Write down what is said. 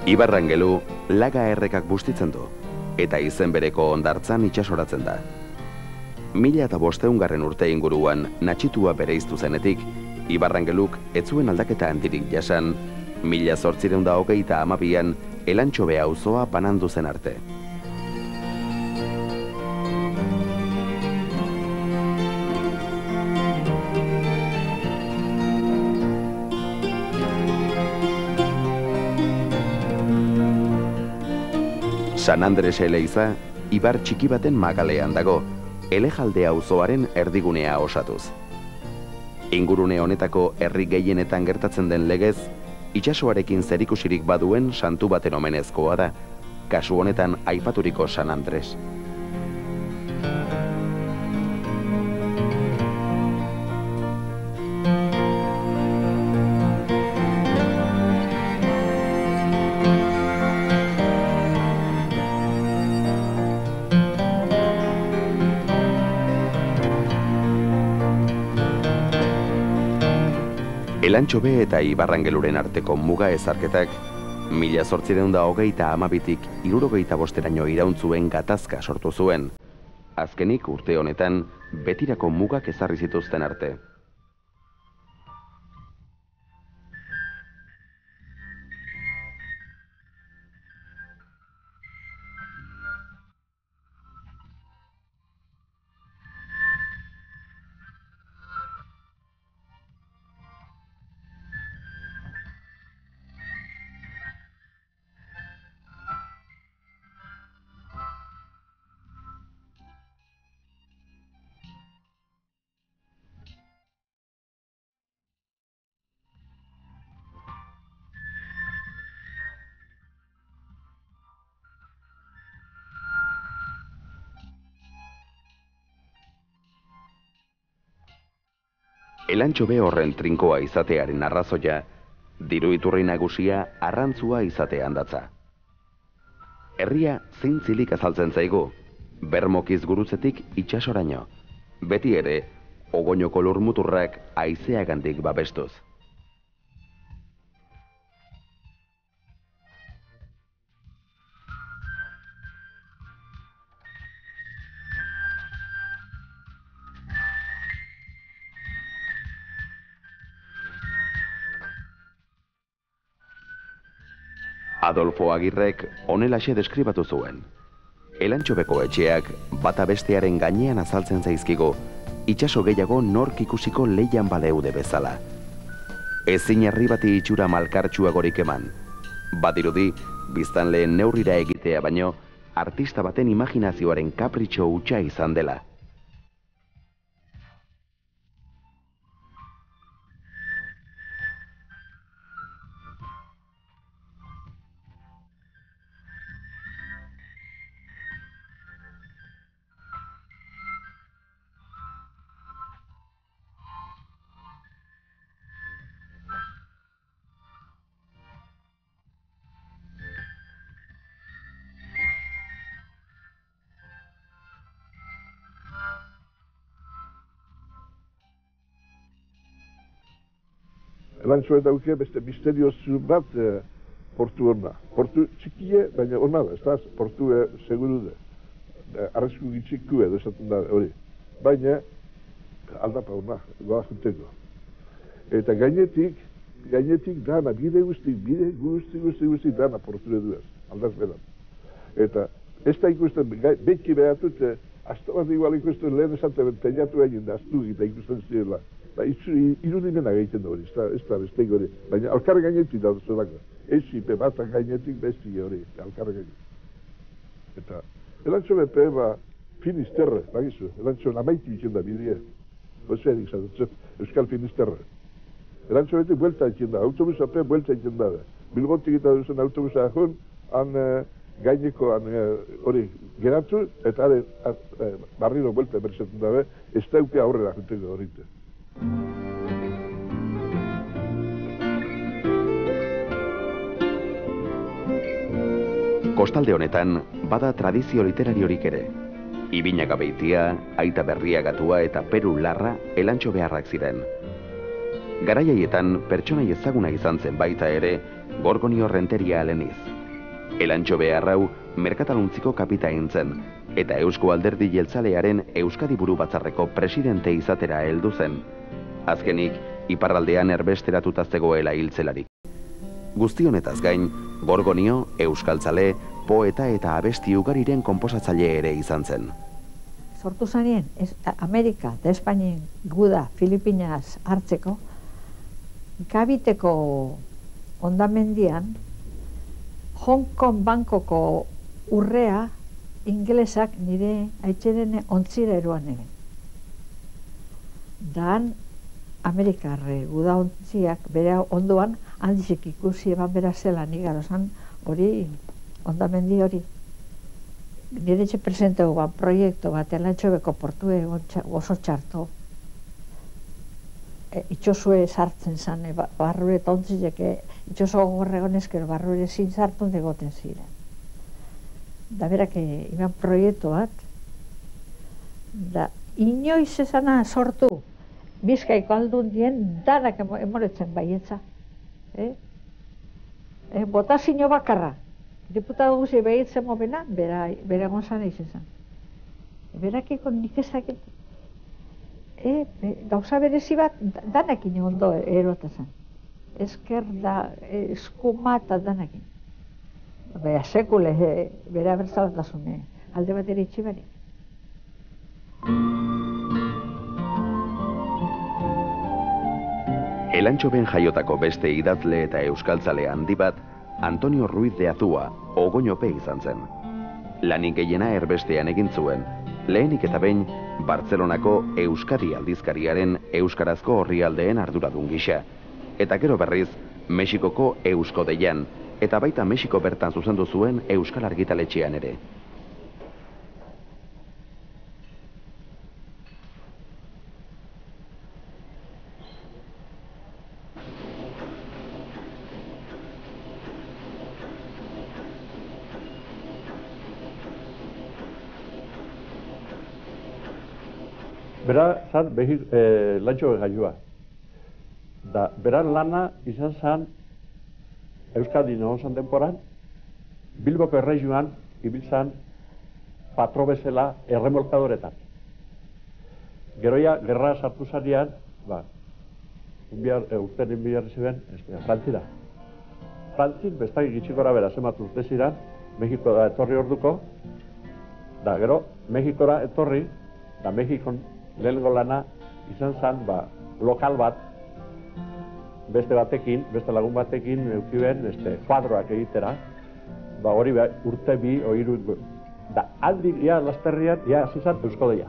Ibarrangelu laga errekak bustitzen du, eta izen bereko hondartzan itsasoratzen da. 1500 urte inguruan natxitua bereiztu zenetik, Ibarrangeluk ez zuen aldaketa handirik jasan, 1822an Elantxobe auzoa banandu zen arte. San Andres eleiza, ibar txiki baten magalean dago, Elejalde auzoaren erdigunea osatuz. Ingurune honetako herri gehienetan gertatzen den legez, itsasoarekin zerikusirik baduen santu baten omenezkoa da, kasu honetan aipaturiko San Andres. Elantxobe eta Ibarrangeluren arteko muga ezarketak 1822tik 65eraino irauntzuen gatazka sortu zuen. Azkenik urte honetan betirako mugak ezarri zituzten arte. Elantxobe horren trinkoa izatearen arrazoia, diru iturri nagusia arrantzua izatean datza. Herria zintzilik azaltzen zaigu, Bermokiz gurutzetik itsasoraino, beti ere, Ogoñoko lurmuturrak haizeagandik babestuz. Adolfo Agirrek honelaxe deskribatu zuen. Elantxobeko etxeak bata bestearen gainean azaltzen zaizkigu, itsaso gehiago nork ikusiko leian baleude bezala. Ezin herri bati itxura malkartsuagorik eman. Badirudi, biztanleen neurrira egitea baino, artista baten imaginazioaren kapritxo hutsa izan dela. Elantxobe dauke beste misteriozu bat portu horna. Portu txikie, baina horna da, ez da, portu seguru da. Arrezku gitxiku edo esaten da hori. Baina aldapa horna, goa junteko. Eta gainetik dana, bide guzti dana portu eduaz, aldaz beran. Eta ez da ikusten, beki behatut, asto bat igual ikusten lehen esaten teñatu egin da, astu eta ikusten zirela. Irudimena egiten da hori, ez da beste hori, baina alkarra gainetik da zelako. Ezipe bat gainetik besti hori, alkarra gainetik. Eta Elantxobe peba Finisterre, bagizu, Elantxobe amaitu itzen da bidea. Ozeanik zaten, Euskal Finisterre. Elantxobetik buelta itzen da, autobusa pe buelta itzen da. Bilbotik eta duzen autobusa ahon, han gaineko hori geratu, eta barriro buelta berzaten dabe, ez dauke aurrera junteko horite. Kostalde honetan, bada tradizio literariorik ere. Ibinaga Beitia, Aita Berriagatua eta Peru Larra elantxobearrak ziren. Garaiaietan pertsonai ezaguna izan zen baita ere, Gorgonio Renteria aleniz. Elantxo Beharrau merkataluntziko kapitain zen, eta Eusko Alderdi Jeltzalearen Euskadi Buru Batzarreko presidente izatera heldu zen. Azkenik, iparraldean erbesteratuta zegoela hiltzelarik. Guzti honetaz gain, Gorgonio, euskaltzale, poeta eta abesti ugariren konposatzaile ere izan zen. Sortu zanien, Amerika eta Espainien guda Filipinaz hartzeko, Gabiteko ondamendian, Hong Kong Bankoko urrea ingelesak nire aitxeren ontzira eruan egin. Dan Amerikarre guda ontziak bere ondoan handizik ikusi eban bera zela nigaro zan hori ondamendi hori. Nire etxe presenteu bat proiektu bat Elantxobeko portue oso txarto. Itxosue sartzen zan, barrure tontzilek, itxoso gorregon ezkero barrure zin sartun degoten ziren. Da berak iban proiektu bat, da inoiz ezana sortu, Bizkaiko aldun dien danak emoretzen baietza. Botazio bakarra, diputatu guzi behietzen mobena, bera gonzana izan. Berakiko nik ezakit, gauza berezi bat danakin ondo erotazan. Ezker da, eskuma eta danakin. Bera sekule, bera bertzabatasune, alde bat ere itxibarik. Elantxoben jaiotako beste idazle eta euskaltzale handi bat, Antonio Ruiz de Azua, Ogoñope izan zen. Lanik gehiena erbestean egin zuen, lehenik eta behin, Bartzelonako Euskadi aldizkariaren euskarazko orrialdeen arduradun gisa. Eta gero berriz, Mexikoko Eusko Deian, eta baita Mexiko bertan zuzendu zuen Euskal Argitaletxean ere. Bera zan Elantxobe jaioa. Da, bera lana izan zan Euskadi nahozan denporan, Bilboko erregioan ibiltzan patro bezala erremolkadoretan. Geroia, gerra sartu zarian, urten inbiarri ziren, Frantzira. Frantzin, bestak gitxikora bera zematu urte ziren, Mexiko da etorri orduko, da gero, Mexikora etorri, da Mexikon lehenengo lana izan zen lokal bat, beste lagun batekin eukiben kuadroak egitera, hori urte bi, da aldi, lasterrian, hasi zen Eusko Deia.